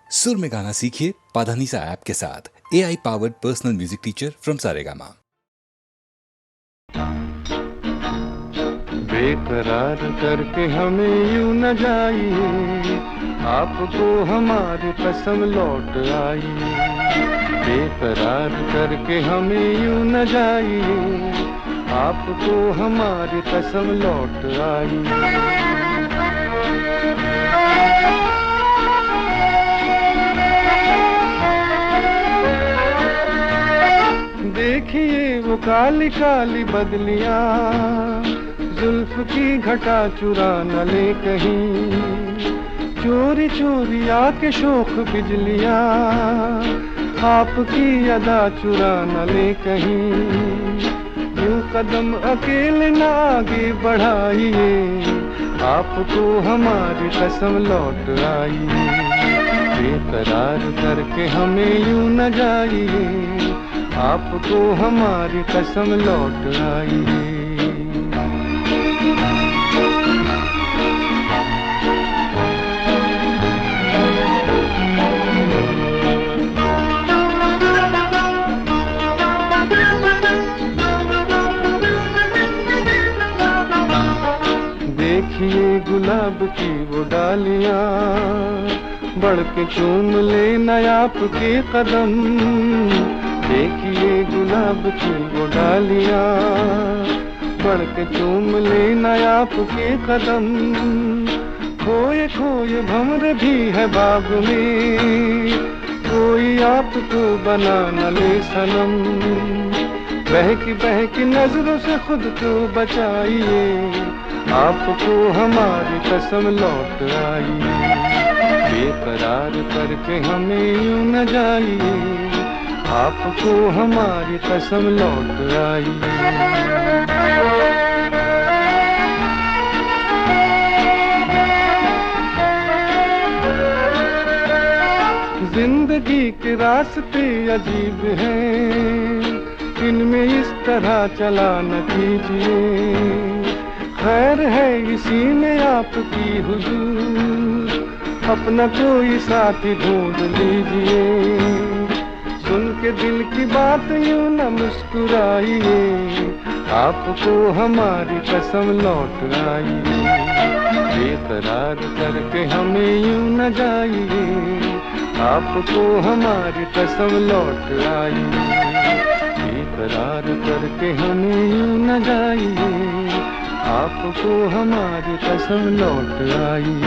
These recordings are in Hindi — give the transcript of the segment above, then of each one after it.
सुर में गाना सीखिए पाधानीसा ऐप के साथ। AI powered personal music teacher from Saregama. बेकरार करके हमें यूं न जाइए, आपको हमारी कसम लौट आई। बेकरार करके हमें यूं न जाइए, आपको हमारी कसम लौट आई। देखिए वो काली काली बदलियां, जुल्फ की घटा चुरा न ले कहीं। चोरी चोरी आके शोख बिजलियां, आपकी अदा चुरा न ले कहीं। यूं कदम अकेले न आगे बढ़ाइए, आपको हमारी कसम लौट आई। बेकरार करके हमें यूं न जाइए, आपको हमारी कसम लौट आई। देखिए गुलाब की वो डालियां, बढ़ के चूम ले न आपके कदम। देखिए गुलाब की वो डालियां, बढ़ के चूम ले न आपके कदम। खोए खोए भंवर भी है बाग में, कोई आपको बना न ले सनम। बहकी नजरों से खुद को बचाइए, आपको हमारी कसम लौट आई। बेकरार करके हमें यूं न जाइए, आपको हमारी कसम लौट आई। जिंदगी के रास्ते अजीब हैं, इनमें इस तरह चला न कीजिए। खैर है इसी में आपकी हुजूर, अपना कोई साथी ढूंढ लीजिए। सुन के दिल की बात यूं न मुस्कुराइए, आपको हमारी कसम लौट आई। बेकरार करके हमें यूं न जाइए, आपको हमारी कसम लौट आई। बेकरार करके हमें यूं न जाइए, आपको हमारी कसम लौट आई।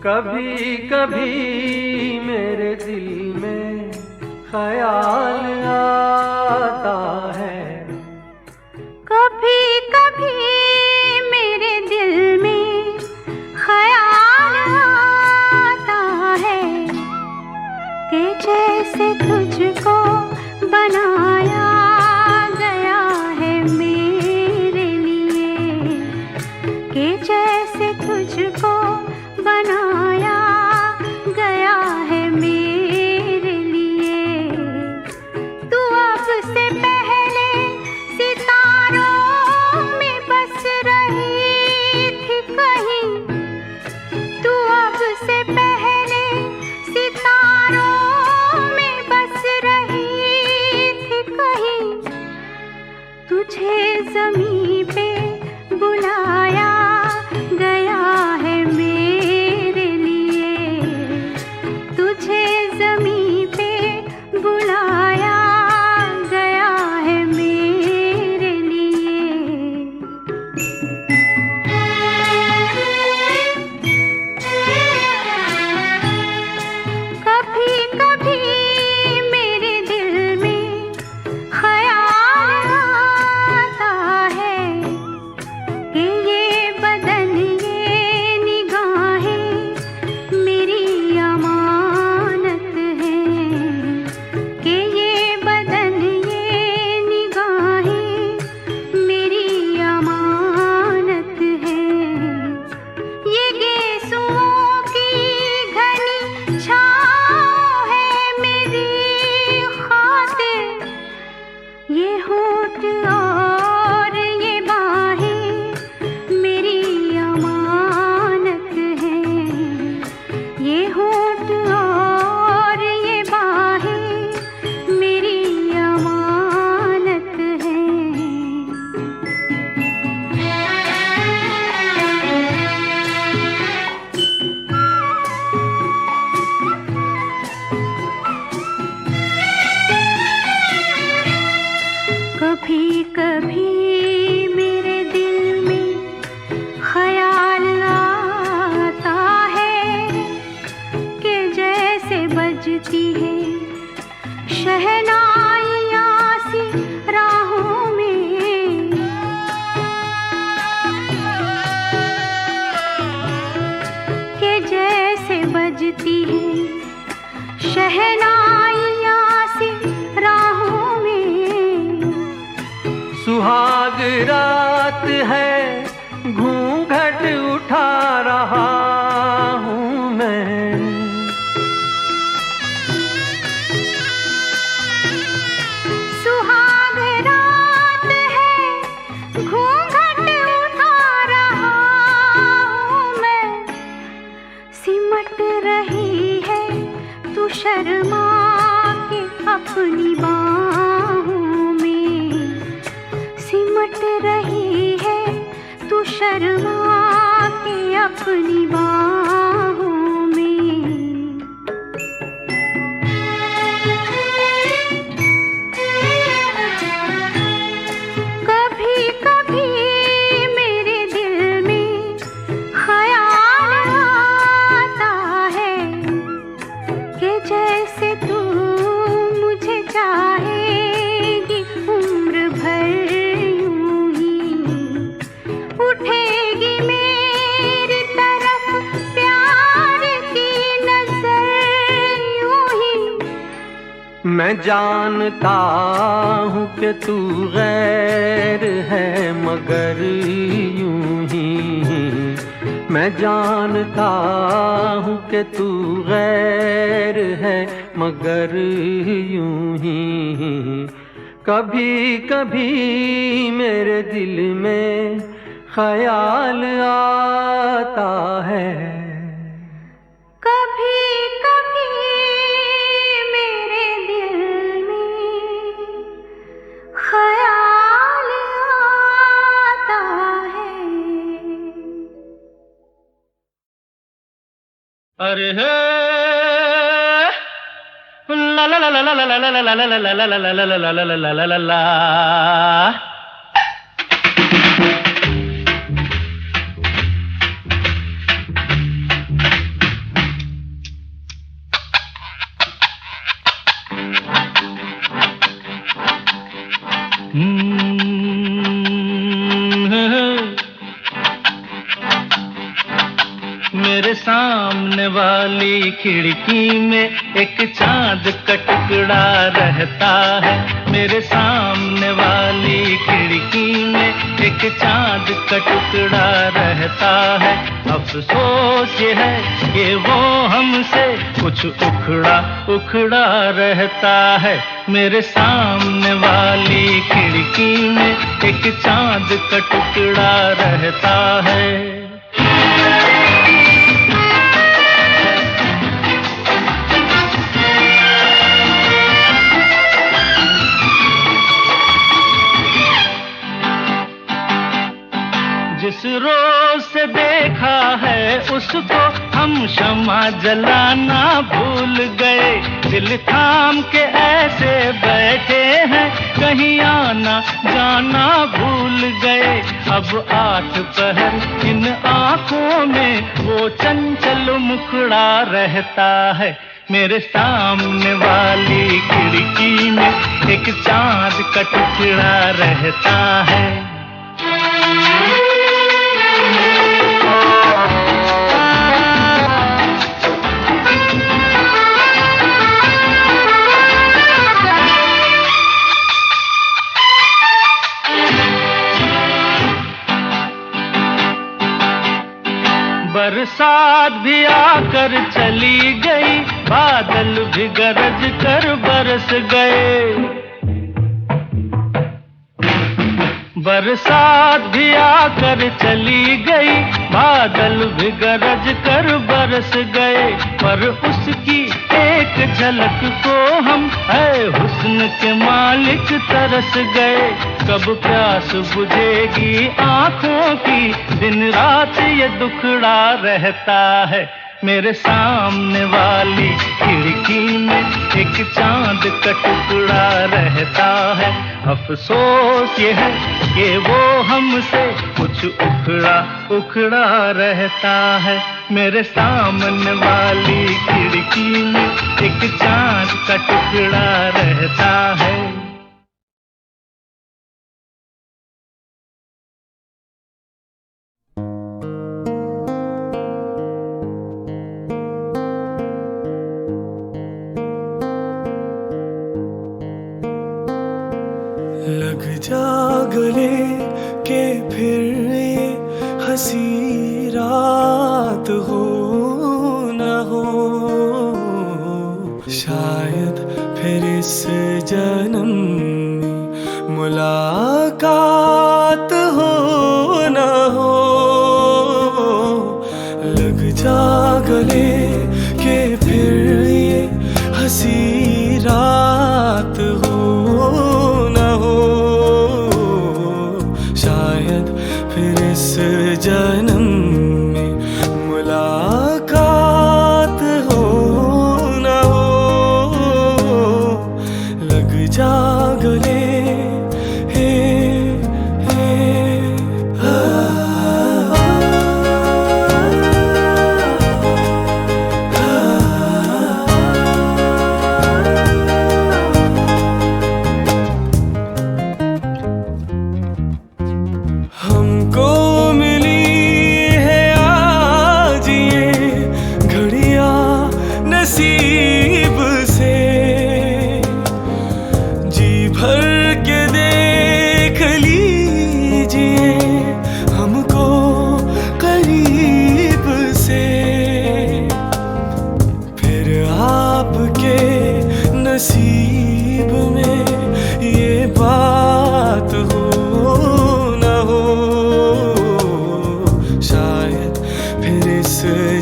कभी कभी मेरे दिल में ख्याल आता है, कभी कभी मेरे दिल में ख्याल आता है कि जैसे तुझको बनाया गया है मेरे लिए, कि जैसे तुझको बनाया गया है मेरे लिए। तू अब से पहले सितारों में बस रही थी कहीं, तू अब से पहले सितारों में बस रही थी कहीं। तुझे ज़मीं पे बुलाया गया है मेरे लिए, तुझे ज़मीं पे बुलाया गया है मेरे लिए। बजती है शहनाइयाँ सी राहों में, के जैसे बजती है शहनाइयाँ सी राहों में। सुहाग रात है घूंघट उठा रहा हूँ मैं, सुहाग रात है घूंघट उठा रहा हूँ मैं। सिमट रही है तू शर्मा के अपनी बाहों में, सिमट रही है तू शर्मा के अपनी बाहों में। कभी कभी मेरे दिल में ख्याल आता है कि जैसे तू मुझे चाहेगी उम्र भर यूं ही, उठेगी मेरी तरफ प्यार की नजर यूं ही। मैं जानता हूँ कि तू गैर है मगर यूं ही, मैं जानता हूँ कि तू गैर है मगर यूं ही। कभी कभी मेरे दिल में ख्याल आता है, कभी कभी मेरे दिल में ख्याल आता है। अरे हे ला ला ला ला ला ला ला ला ला ला ला ला ला ला ला ला ला ला। मेरे सामने वाली खिड़की में एक चांद का टुकड़ा रहता है, मेरे सामने वाली खिड़की में एक चांद का टुकड़ा रहता है। अफसोस ये है कि वो हमसे कुछ उखड़ा उखड़ा रहता है। मेरे सामने वाली खिड़की में एक चांद का टुकड़ा रहता है। जिस रोज से देखा है उसको हम शम्मा जलाना भूल गए, दिल थाम के ऐसे बैठे हैं कहीं आना जाना भूल गए। अब 8 पहर इन आँखों में वो चंचल मुखड़ा रहता है। मेरे सामने वाली खिड़की में एक चांद का टुकड़ा रहता है। बरसात भी आकर चली गई, बादल भी गरज कर बरस गए। बरसात भी आकर चली गई, बादल भी गरज कर बरस गए। पर उसकी एक झलक को हम है हुस्न के मालिक तरस गए। कब प्यास बुझेगी आँखों की, दिन रात ये दुखड़ा रहता है। मेरे सामने वाली खिड़की में एक चांद का टुकड़ा रहता है। अफसोस ये है कि वो हमसे कुछ उखड़ा उखड़ा रहता है। मेरे सामने वाली खिड़की में एक एक चांद का टुकड़ा रहता है। लग जा गले के फिर ये हंसी रात हो न हो, शायद फिर इस जन्म में मुलाकात हो न हो। लग जा गले के फिर ये हंसी रात हो न हो, शायद फिर इस जन्म में मुलाकात हो न हो। लग जा गले हे हमको मिली है आज ये घड़ियां नसीब से, जी भर के देख लीजिए हमको करीब से। फिर आपके नसीब में ये बात हो न हो, शायद फिर इस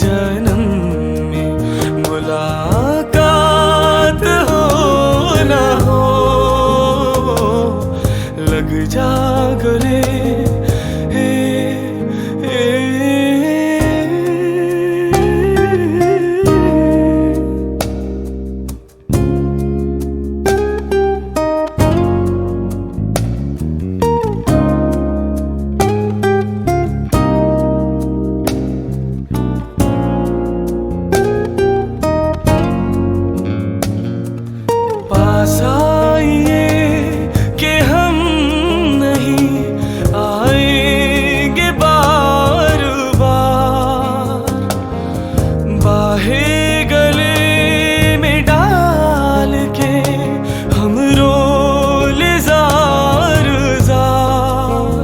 जन्म में मुलाकात हो न हो। लग जा गले हे पास आइए कि हम नहीं आएंगे बार बार, बाहे गले में डाल के हम रोले जार जार।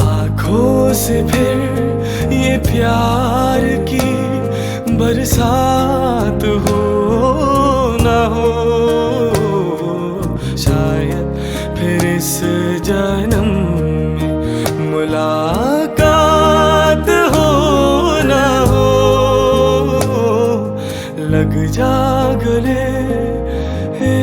आँखों से फिर ये प्यार की बरसात हो न हो, शायद फिर इस जन्म में मुलाकात हो न हो। लग जा गले हे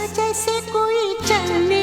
जैसे कोई चलने